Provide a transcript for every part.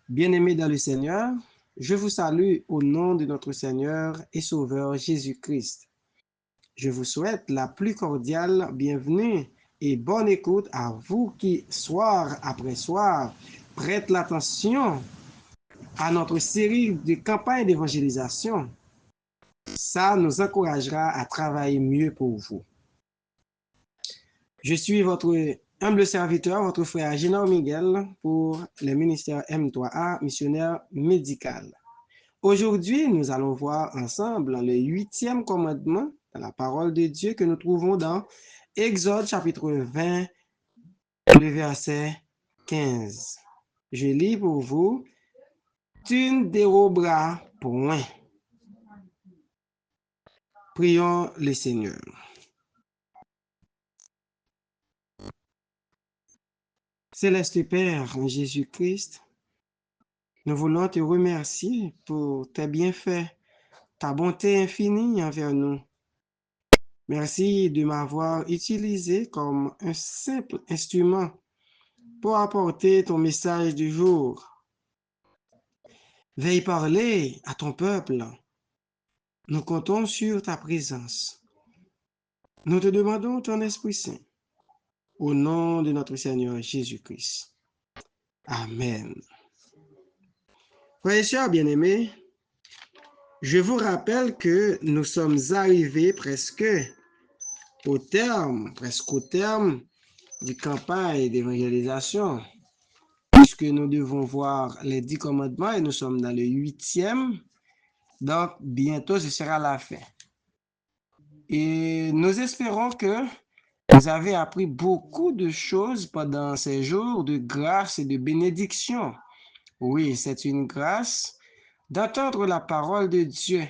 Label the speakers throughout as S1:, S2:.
S1: Bien-aimés dans le Seigneur, je vous salue au nom de notre Seigneur et Sauveur Jésus-Christ. Je vous souhaite la plus cordiale bienvenue et bonne écoute à vous qui, soir après soir, prêtent l'attention à notre série de campagnes d'évangélisation. Ça nous encouragera à travailler mieux pour vous. Je suis votre humble serviteur, votre frère Génard Miguel pour le ministère M3A, missionnaire médical. Aujourd'hui, nous allons voir ensemble le 8e commandement dans la parole de Dieu que nous trouvons dans Exode chapitre 20, le verset 15. Je lis pour vous. Tu ne déroberas point. Prions le Seigneur. Céleste Père, en Jésus-Christ, nous voulons te remercier pour tes bienfaits, ta bonté infinie envers nous. Merci de m'avoir utilisé comme un simple instrument pour apporter ton message du jour. Veille parler à ton peuple. Nous comptons sur ta présence. Nous te demandons ton Esprit Saint. Au nom de notre Seigneur Jésus-Christ. Amen. Frères et sœurs bien-aimés, je vous rappelle que nous sommes arrivés presque au terme du campagne d'évangélisation, puisque nous devons voir les 10 commandements et nous sommes dans le 8e. Donc, bientôt, ce sera la fin. Et nous espérons que vous avez appris beaucoup de choses pendant ces jours de grâce et de bénédiction. Oui, c'est une grâce d'entendre la parole de Dieu.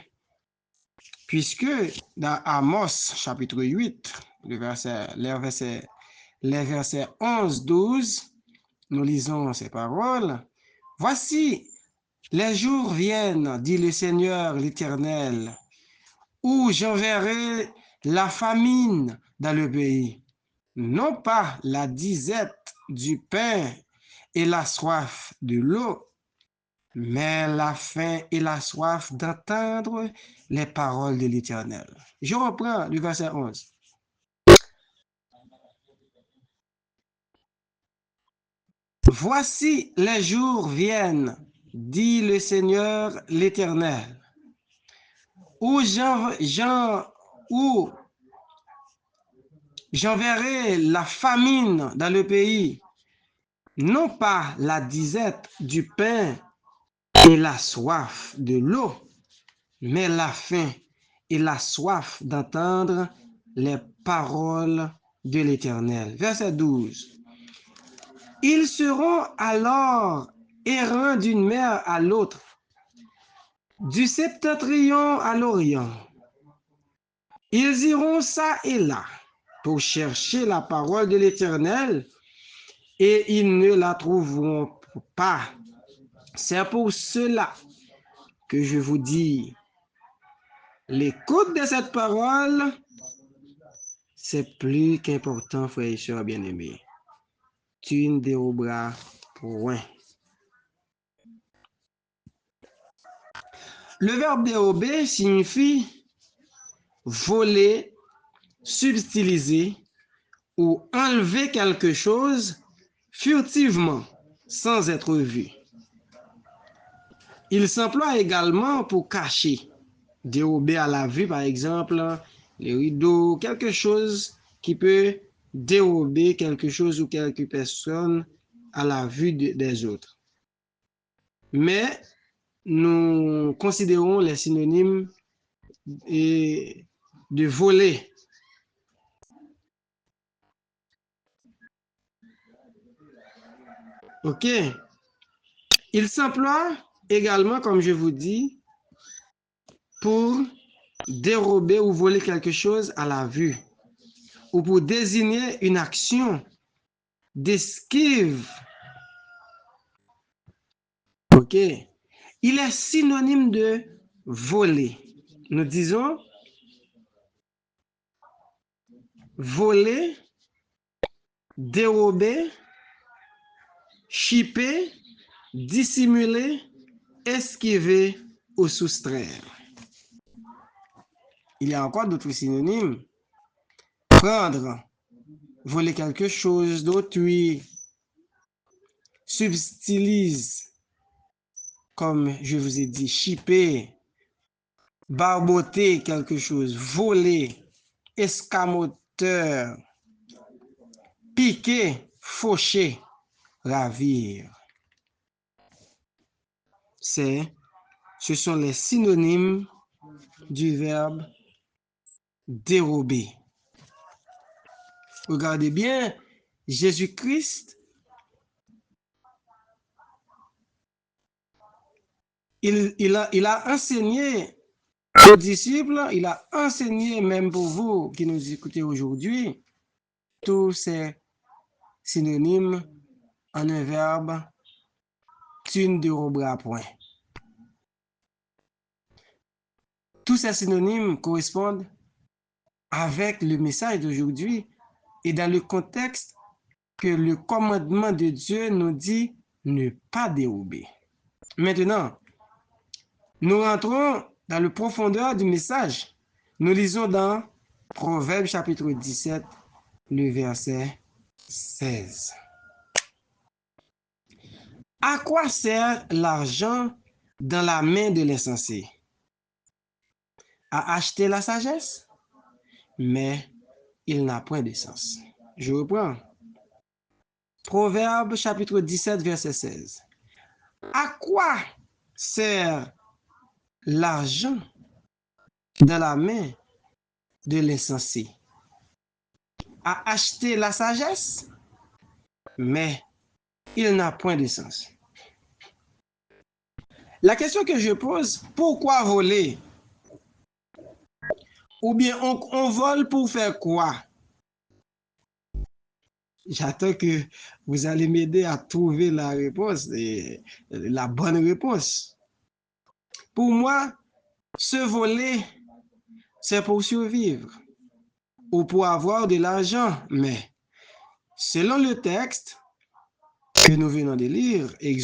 S1: Puisque dans Amos, chapitre 8, les versets 11-12, nous lisons ces paroles. « Voici, les jours viennent, dit le Seigneur l'Éternel, où j'enverrai la famine dans le pays, non pas la disette du pain et la soif de l'eau, mais la faim et la soif d'entendre les paroles de l'Éternel. » Je reprends le verset 11. Voici les jours viennent, dit le Seigneur l'Éternel, où j'enverrai la famine dans le pays, non pas la disette du pain et la soif de l'eau, mais la faim et la soif d'entendre les paroles de l'Éternel. Verset 12. Ils seront alors errants d'une mer à l'autre, du septentrion à l'orient. Ils iront ça et là pour chercher la parole de l'Éternel et ils ne la trouveront pas. C'est pour cela que je vous dis, l'écoute de cette parole, c'est plus qu'important, frères et sœurs bien-aimés. Tu ne déroberas point. Le verbe dérober signifie voler, subtiliser ou enlever quelque chose furtivement, sans être vu. Il s'emploie également pour cacher, dérober à la vue, par exemple, les rideaux, quelque chose qui peut dérober quelque chose ou quelques personnes à la vue des autres. Mais nous considérons les synonymes de voler. OK. Il s'emploie également, comme je vous dis, pour dérober ou voler quelque chose à la vue, ou pour désigner une action d'esquive. OK. Il est synonyme de voler. Nous disons voler, dérober, chipper, dissimuler, esquiver ou soustraire. Il y a encore d'autres synonymes. Prendre, voler quelque chose d'autrui, subtilise, comme je vous ai dit, chipper, barboter quelque chose, voler, escamoteur, piquer, faucher, ravir. Ce sont les synonymes du verbe dérober. Regardez bien, Jésus-Christ, il a enseigné aux disciples, il a enseigné même pour vous qui nous écoutez aujourd'hui, tous ces synonymes en un verbe, tu ne déroberas point. Tous ces synonymes correspondent avec le message d'aujourd'hui et dans le contexte que le commandement de Dieu nous dit ne pas dérober. Maintenant, nous rentrons dans la profondeur du message. Nous lisons dans Proverbe chapitre 17, le verset 16. À quoi sert l'argent dans la main de l'insensé? À acheter la sagesse? Mais il n'a point de sens. Je reprends. Proverbe chapitre 17, verset 16. À quoi sert l'argent dans la main de l'insensé? À acheter la sagesse? Mais il n'a point de sens. La question que je pose, pourquoi voler? Ou bien on vole pour faire quoi? J'attends que vous allez m'aider à trouver la réponse, la bonne réponse. Pour moi, se voler, c'est pour survivre ou pour avoir de l'argent. Mais selon le texte que nous venons de lire, et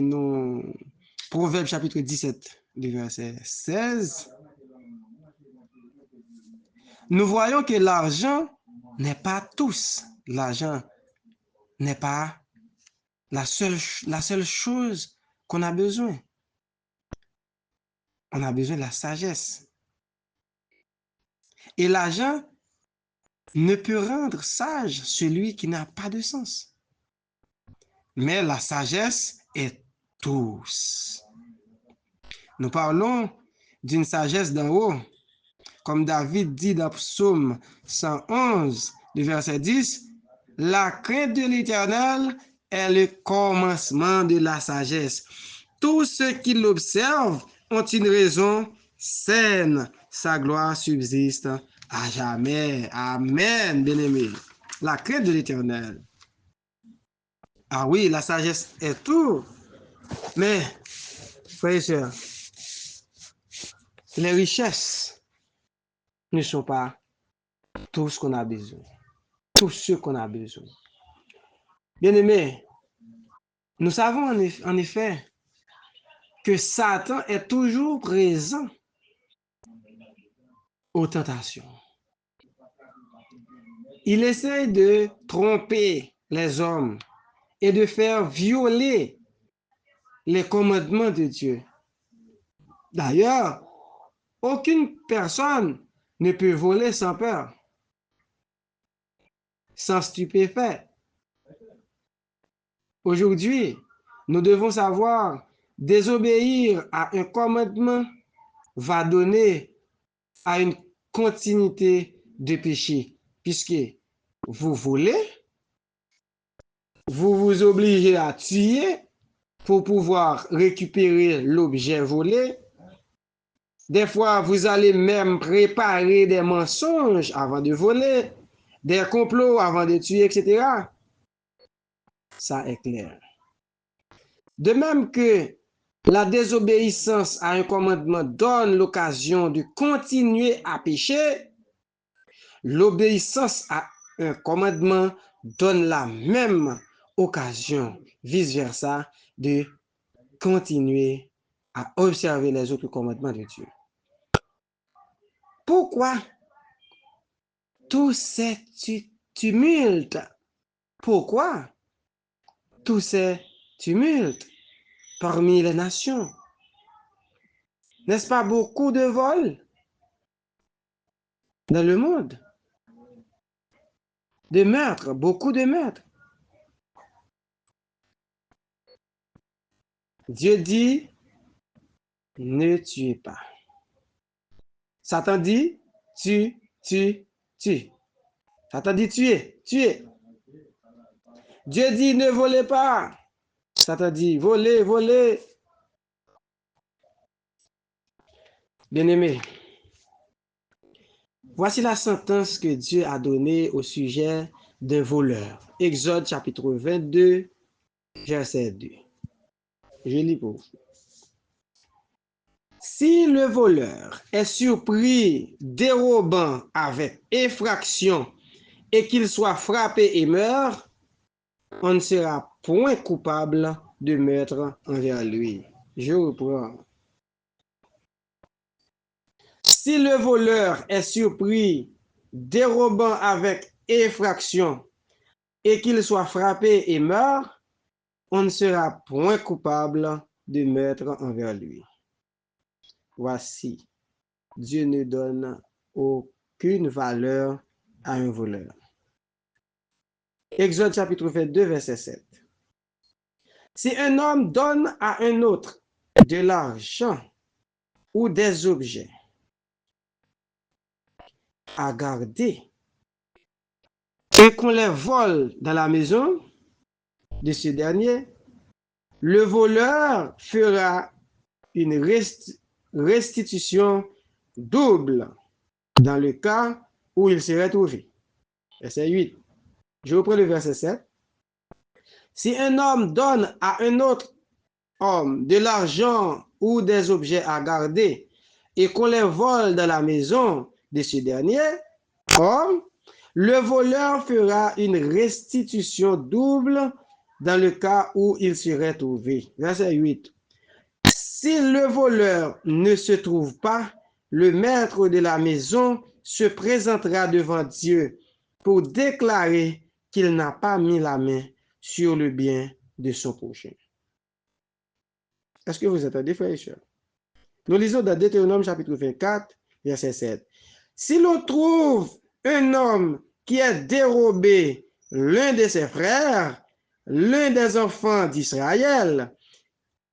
S1: nous, Proverbe chapitre 17, verset 16, nous voyons que l'argent n'est pas tous. L'argent n'est pas la seule chose qu'on a besoin. On a besoin de la sagesse. Et l'argent ne peut rendre sage celui qui n'a pas de sens. Mais la sagesse est tous. Nous parlons d'une sagesse d'en haut. Comme David dit dans Psaume 111, le verset 10, « La crainte de l'Éternel est le commencement de la sagesse. Tous ceux qui l'observent ont une raison saine. Sa gloire subsiste à jamais. » Amen, bien-aimé. La crainte de l'Éternel. Ah oui, la sagesse est tout. Mais, frères et sœurs, les richesses ne sont pas tout ce qu'on a besoin. Tout ce qu'on a besoin. Bien-aimés, nous savons en effet que Satan est toujours présent aux tentations. Il essaie de tromper les hommes et de faire violer les commandements de Dieu. D'ailleurs, aucune personne ne peut voler sans peur, sans stupéfait. Aujourd'hui, nous devons savoir, désobéir à un commandement va donner à une continuité de péché, puisque vous volez, vous vous obligez à tuer pour pouvoir récupérer l'objet volé. Des fois, vous allez même préparer des mensonges avant de voler, des complots avant de tuer, etc. Ça est clair. De même que la désobéissance à un commandement donne l'occasion de continuer à pécher, l'obéissance à un commandement donne la même occasion, vice-versa, de continuer à observer les autres commandements de Dieu. Pourquoi tous ces tumultes? Pourquoi tous ces tumultes parmi les nations? N'est-ce pas beaucoup de vols dans le monde? De meurtres, beaucoup de meurtres. Dieu dit, ne tuez pas. Satan dit, tue. Satan dit, tuez. Dieu dit, ne volez pas. Satan dit, volez. Bien-aimés, voici la sentence que Dieu a donnée au sujet d'un voleur. Exode chapitre 22, verset 2. Je lis pour vous. Si le voleur est surpris dérobant avec effraction et qu'il soit frappé et meurt, on ne sera point coupable de meurtre envers lui. Je reprends. Si le voleur est surpris dérobant avec effraction et qu'il soit frappé et meurt, on ne sera point coupable de meurtre envers lui. Voici, Dieu ne donne aucune valeur à un voleur. Exode chapitre 22, verset 7. Si un homme donne à un autre de l'argent ou des objets à garder et qu'on les vole dans la maison de ce dernier, le voleur fera une restitution double dans le cas où il serait trouvé. Verset 8. Je reprends le verset 7. Si un homme donne à un autre homme de l'argent ou des objets à garder et qu'on les vole dans la maison de ce dernier homme, le voleur fera une restitution double dans le cas où il serait trouvé. Verset 8. Si le voleur ne se trouve pas, le maître de la maison se présentera devant Dieu pour déclarer qu'il n'a pas mis la main sur le bien de son prochain. Est-ce que vous entendez, frères et sœurs? Nous lisons dans Deutéronome chapitre 24, verset 7. Si l'on trouve un homme qui a dérobé l'un de ses frères, l'un des enfants d'Israël,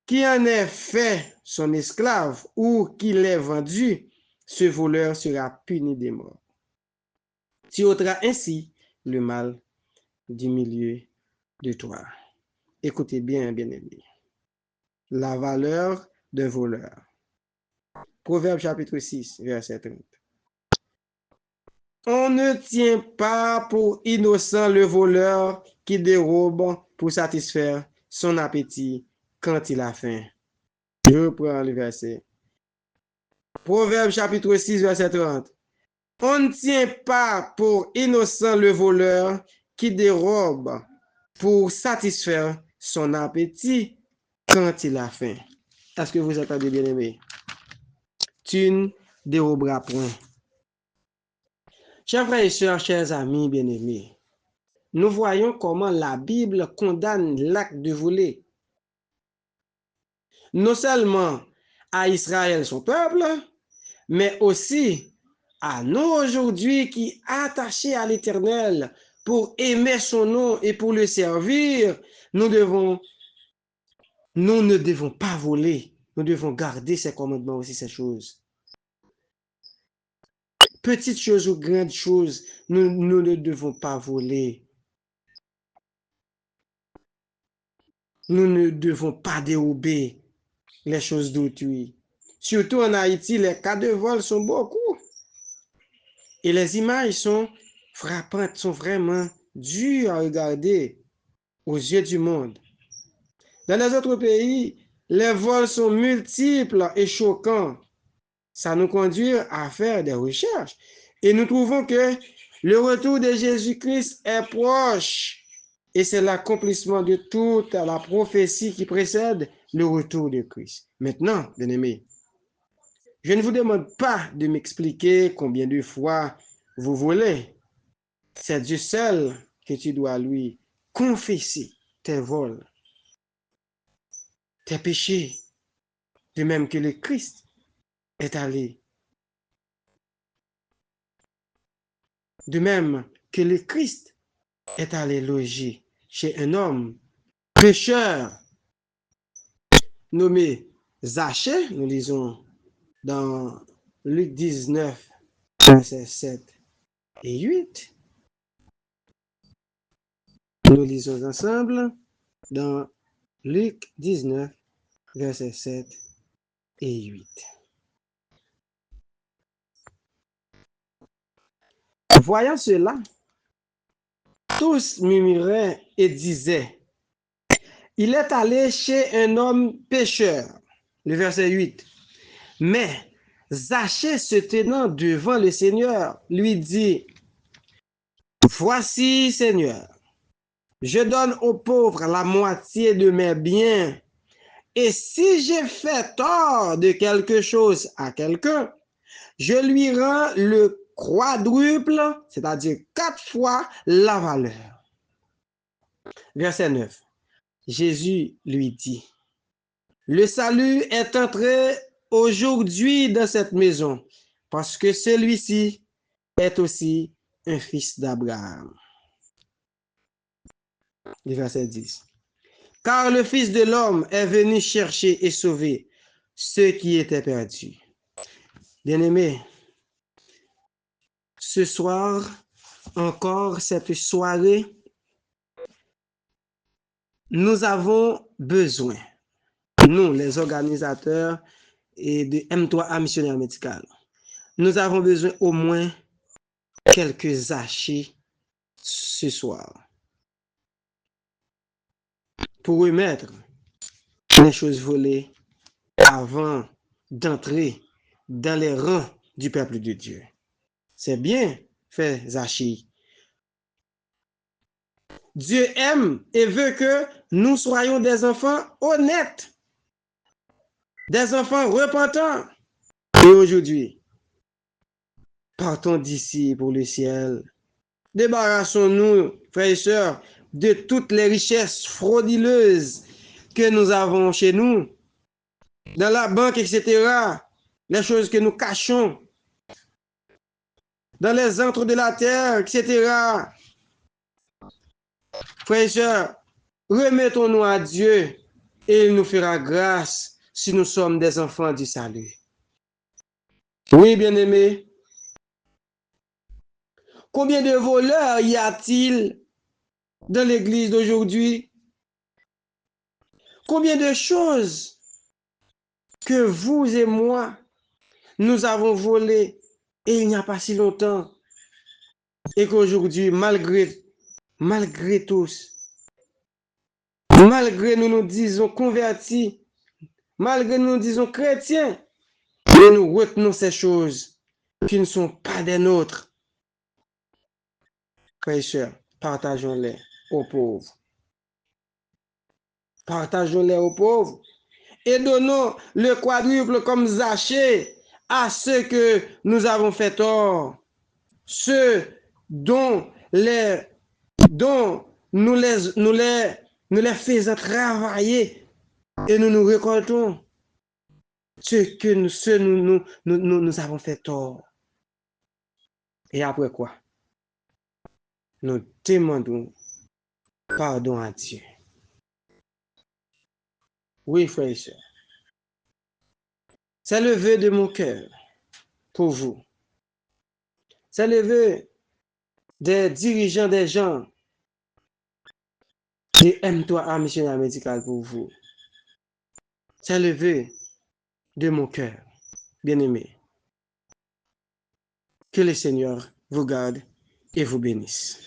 S1: qui en est fait son esclave ou qui l'ait vendu, ce voleur sera puni de mort. Tu ôteras ainsi le mal du milieu de toi. Écoutez bien, bien-aimés. La valeur d'un voleur. Proverbe chapitre 6, verset 30. On ne tient pas pour innocent le voleur qui dérobe pour satisfaire son appétit quand il a faim. Je reprends le verset. Proverbe chapitre 6, verset 30. On ne tient pas pour innocent le voleur qui dérobe pour satisfaire son appétit quand il a faim. Est-ce que vous entendez, bien aimé? Tu ne déroberas point. Chers frères et sœurs, chers amis bien-aimés, nous voyons comment la Bible condamne l'acte de voler. Non seulement à Israël, son peuple, mais aussi à nous aujourd'hui qui, attachés à l'Éternel pour aimer son nom et pour le servir, nous ne devons pas voler. Nous devons garder ses commandements aussi, ces choses. Petites choses ou grandes choses, nous ne devons pas voler. Nous ne devons pas dérober les choses d'autrui. Surtout en Haïti, les cas de vol sont beaucoup. Et les images sont frappantes, sont vraiment dures à regarder aux yeux du monde. Dans les autres pays, les vols sont multiples et choquants. Ça nous conduit à faire des recherches. Et nous trouvons que le retour de Jésus-Christ est proche. Et c'est l'accomplissement de toute la prophétie qui précède le retour de Christ. Maintenant, bien-aimés, je ne vous demande pas de m'expliquer combien de fois vous voulez. C'est Dieu seul que tu dois lui confesser tes vols, tes péchés, de même que le Christ est allé. De même que le Christ est allé loger chez un homme pécheur nommé Zachée, nous lisons dans Luc 19, versets 7 et 8. Nous lisons ensemble dans Luc 19, versets 7 et 8. Voyant cela, tous murmuraient et disaient, il est allé chez un homme pécheur. Le verset 8. Mais Zachée, se tenant devant le Seigneur, lui dit, voici, Seigneur, je donne aux pauvres la moitié de mes biens, et si j'ai fait tort de quelque chose à quelqu'un, je lui rends le quadruple, c'est-à-dire 4 fois la valeur. Verset 9. Jésus lui dit, le salut est entré aujourd'hui dans cette maison, parce que celui-ci est aussi un fils d'Abraham. Le verset 10. Car le Fils de l'homme est venu chercher et sauver ceux qui étaient perdus. Bien-aimés, ce soir, encore cette soirée, nous avons besoin, nous les organisateurs et de M3A Missionnaire Médical, nous avons besoin au moins quelques achats ce soir pour remettre les choses volées avant d'entrer dans les rangs du peuple de Dieu. C'est bien fait, Zachi. Dieu aime et veut que nous soyons des enfants honnêtes, des enfants repentants. Et aujourd'hui, partons d'ici pour le ciel. Débarrassons-nous, frères et sœurs, de toutes les richesses frauduleuses que nous avons chez nous, dans la banque, etc. Les choses que nous cachons, dans les antres de la terre, etc. Frères et sœurs, remettons-nous à Dieu et il nous fera grâce si nous sommes des enfants du salut. Oui, bien-aimés. Combien de voleurs y a-t-il dans l'église d'aujourd'hui? Combien de choses que vous et moi, nous avons volées et il n'y a pas si longtemps et qu'aujourd'hui, malgré tous, malgré nous disons convertis, malgré nous disons chrétiens, et nous retenons ces choses qui ne sont pas des nôtres. Frères et sœurs, partageons-les aux pauvres. Partageons-les aux pauvres et donnons le quadruple comme Zachée à ceux que nous avons fait tort, ceux dont nous les faisons travailler et nous récoltons ce que nous avons fait tort. Et après quoi? Nous demandons pardon à Dieu. Oui, frères et sœurs. C'est le vœu de mon cœur pour vous. C'est le vœu des dirigeants des gens de M3A Missionnaire Médical pour vous. C'est le vœu de mon cœur, bien-aimé. Que le Seigneur vous garde et vous bénisse.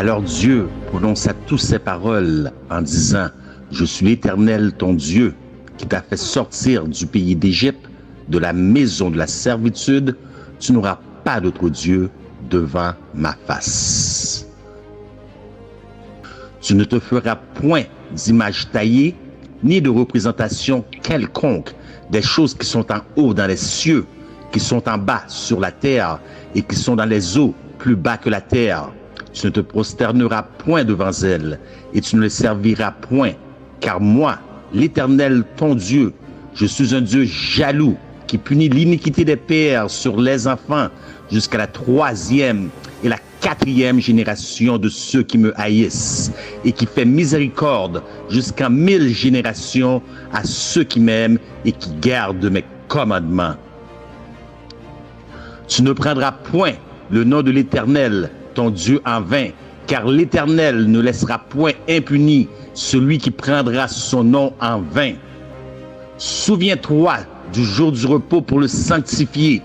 S2: Alors Dieu prononça toutes ces paroles en disant, « Je suis l'Éternel ton Dieu, qui t'a fait sortir du pays d'Égypte, de la maison de la servitude. Tu n'auras pas d'autre Dieu devant ma face. Tu ne te feras point d'image taillée, ni de représentation quelconque des choses qui sont en haut dans les cieux, qui sont en bas sur la terre et qui sont dans les eaux plus bas que la terre. Tu ne te prosterneras point devant elles et tu ne les serviras point, car moi, l'Éternel ton Dieu, je suis un Dieu jaloux qui punit l'iniquité des pères sur les enfants jusqu'à la 3e et la 4e génération de ceux qui me haïssent et qui fait miséricorde jusqu'à 1000 générations à ceux qui m'aiment et qui gardent mes commandements. Tu ne prendras point le nom de l'Éternel, ton Dieu, en vain, car l'Éternel ne laissera point impuni celui qui prendra son nom en vain. Souviens-toi du jour du repos pour le sanctifier.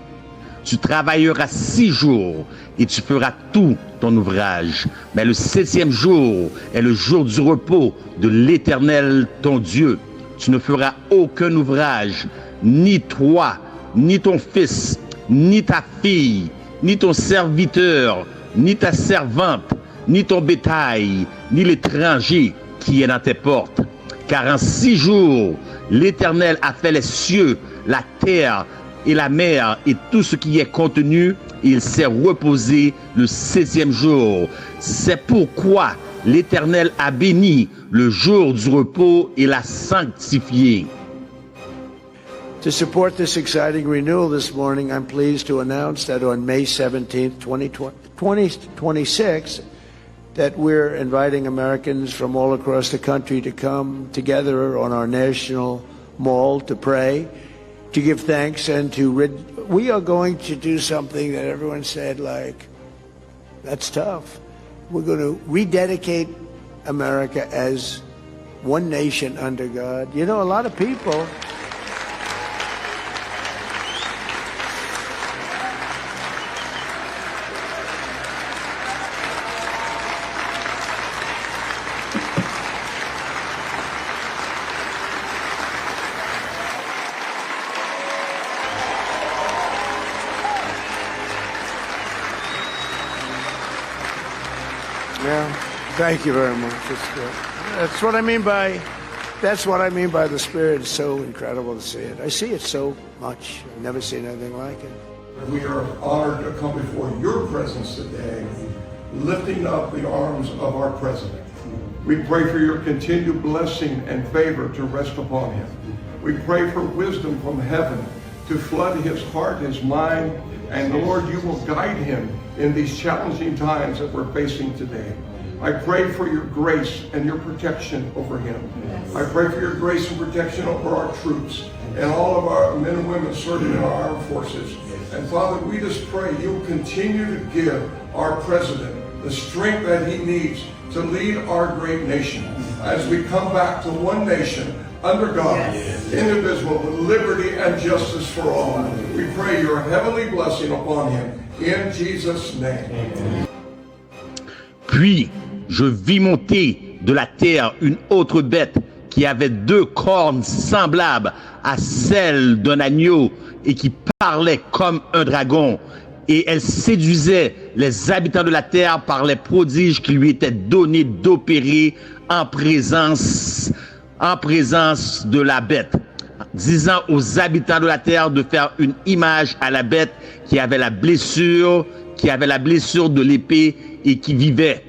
S2: Tu travailleras 6 jours et tu feras tout ton ouvrage. Mais le 7e jour est le jour du repos de l'Éternel ton Dieu. Tu ne feras aucun ouvrage, ni toi, ni ton fils, ni ta fille, ni ton serviteur, ni ta servante, ni ton bétail, ni l'étranger qui est dans tes portes. Car en 6 jours, l'Éternel a fait les cieux, la terre et la mer et tout ce qui est contenu, et il s'est reposé le 7e jour. C'est pourquoi l'Éternel a béni le jour du repos et l'a sanctifié.
S3: To support this exciting renewal this morning, I'm pleased to announce that on May 17th, 2026, that we're inviting Americans from all across the country to come together on our national mall to pray, to give thanks, and we are going to do something that everyone said, like, that's tough. We're going to rededicate America as one nation under God. You know, a lot of people... Yeah, thank you very much. That's what I mean by the Spirit. It's so incredible to see it. I see it so much. I've never seen anything like it.
S4: We are honored to come before your presence today, lifting up the arms of our president. We pray for your continued blessing and favor to rest upon him. We pray for wisdom from heaven to flood his heart, his mind, and Lord, you will guide him in these challenging times that we're facing today. I pray for your grace and your protection over him. I pray for your grace and protection over our troops and all of our men and women serving in our armed forces. And Father, we just pray you'll continue to give our president the strength that he needs to lead our great nation as we come back to one nation under God, indivisible, with liberty and justice for all. We pray your heavenly blessing upon him in Jesus' name.
S2: Puis je vis monter de la terre une autre bête qui avait 2 cornes semblables à celles d'un agneau et qui parlait comme un dragon. Et elle séduisait les habitants de la terre par les prodiges qui lui étaient donnés d'opérer en présence de la bête, disant aux habitants de la terre de faire une image à la bête qui avait la blessure de l'épée et qui vivait.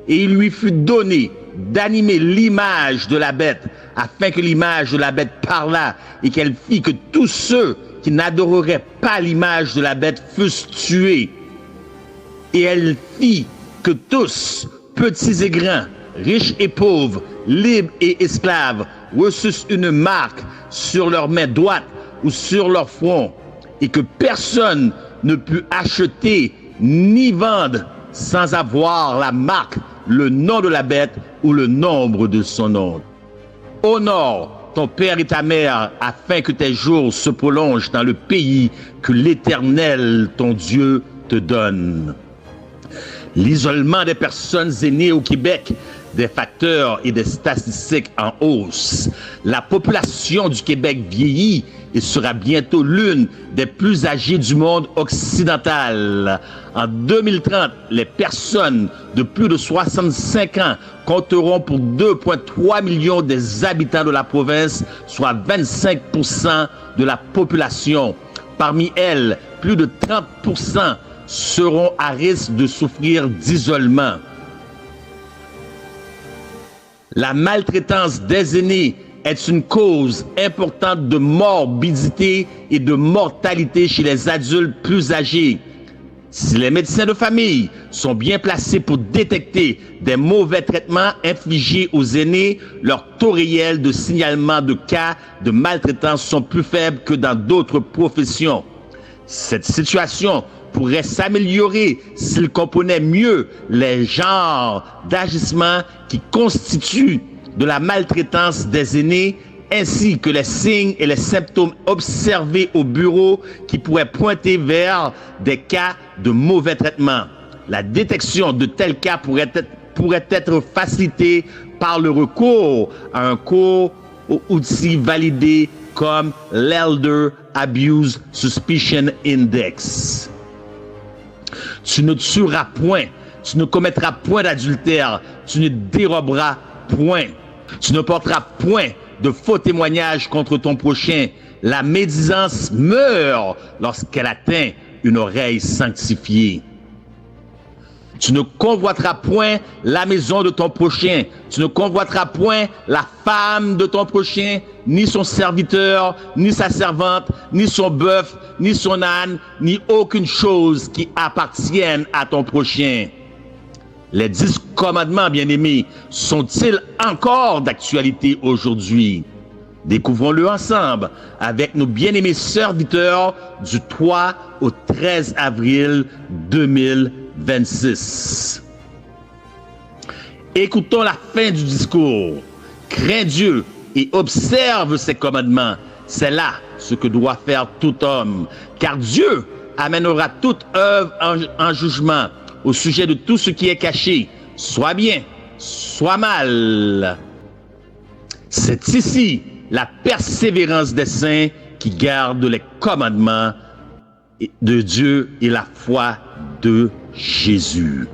S2: Et il lui fut donné d'animer l'image de la bête, afin que l'image de la bête parlât et qu'elle fit que tous ceux qui n'adoreraient pas l'image de la bête fussent tués. Et elle fit que tous, petits et grands, riches et pauvres, libres et esclaves, reçussent une marque sur leur main droite ou sur leur front, et que personne ne put acheter ni vendre sans avoir la marque, le nom de la bête ou le nombre de son nom. Honore ton père et ta mère, afin que tes jours se prolongent dans le pays que l'Éternel, ton Dieu, te donne. L'isolement des personnes aînées au Québec, des facteurs et des statistiques en hausse. La population du Québec vieillit et sera bientôt l'une des plus âgées du monde occidental. En 2030, les personnes de plus de 65 ans compteront pour 2,3 millions des habitants de la province, soit 25% de la population. Parmi elles, plus de 30% seront à risque de souffrir d'isolement. La maltraitance des aînés est une cause importante de morbidité et de mortalité chez les adultes plus âgés. Si les médecins de famille sont bien placés pour détecter des mauvais traitements infligés aux aînés, leurs taux réels de signalement de cas de maltraitance sont plus faibles que dans d'autres professions. Cette situation pourrait s'améliorer s'ils comprenaient mieux les genres d'agissements qui constituent de la maltraitance des aînés, ainsi que les signes et les symptômes observés au bureau qui pourraient pointer vers des cas de mauvais traitement. La détection de tels cas pourrait être facilitée par le recours à un cours aux outils validés comme l'Elder Abuse Suspicion Index. Tu ne tueras point, tu ne commettras point d'adultère, tu ne déroberas point, tu ne porteras point de faux témoignages contre ton prochain. La médisance meurt lorsqu'elle atteint une oreille sanctifiée. Tu ne convoiteras point la maison de ton prochain. Tu ne convoiteras point la femme de ton prochain, ni son serviteur, ni sa servante, ni son bœuf, ni son âne, ni aucune chose qui appartienne à ton prochain. Les 10 commandements, bien-aimés, sont-ils encore d'actualité aujourd'hui? Découvrons-le ensemble avec nos bien-aimés serviteurs du 3 au 13 avril 2026. Écoutons la fin du discours. Crains Dieu et observe ses commandements. C'est là ce que doit faire tout homme. Car Dieu amènera toute œuvre en jugement au sujet de tout ce qui est caché, soit bien, soit mal. C'est ici la persévérance des saints qui gardent les commandements de Dieu et la foi de Jésus.